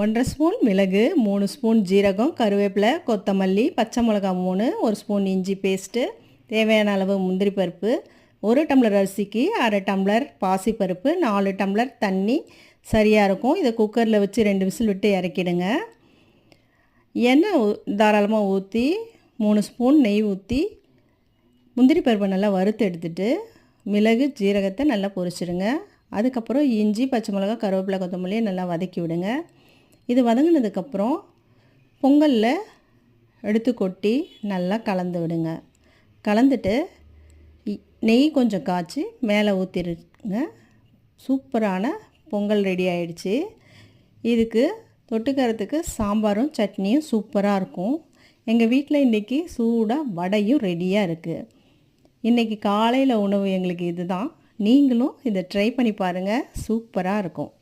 1 1/2 spoon மிளகு, 3 spoon ஜீரகம், கருவேப்பிலை, கொத்தமல்லி, பச்சை மிளகாய் 3, 1 ஸ்பூன் இஞ்சி பேஸ்ட்டு, தேவையான அளவு முந்திரி பருப்பு, 1 டம்ளர் அரிசிக்கு 1/2 டம்ளர் பாசிப்பருப்பு, 4 டம்ளர் தண்ணி சரியாக இருக்கும். இதை குக்கரில் வச்சு 2 விசில் விட்டு இறக்கிடுங்க. எண்ணெய் தாராளமாக ஊற்றி 3 ஸ்பூன் நெய் ஊற்றி முந்திரி பருப்பை நல்லா வறுத்து எடுத்துட்டு மிளகு ஜீரகத்தை நல்லா பொரிச்சிடுங்க. அதுக்கப்புறம் இஞ்சி, பச்சை மிளகாய், கருவேப்பிலை, கொத்தமல்லியை நல்லா வதக்கி விடுங்க. இது வதங்கினதுக்கப்புறம் பொங்கலில் எடுத்து கொட்டி நல்லா கலந்து விடுங்க. கலந்துட்டு நெய் கொஞ்சம் காய்ச்சி மேலே ஊற்றிடுங்க. சூப்பரான பொங்கல் ரெடி ஆகிடுச்சு. இதுக்கு தொட்டுக்கிறதுக்கு சாம்பாரும் சட்னியும் சூப்பராக இருக்கும். எங்கள் வீட்டில் இன்றைக்கி சூடாக வடையும் ரெடியாக இருக்குது. இன்றைக்கி காலையில் உணவு எங்களுக்கு இதுதான். நீங்களும் இதை ட்ரை பண்ணி பாருங்கள், சூப்பராக இருக்கும்.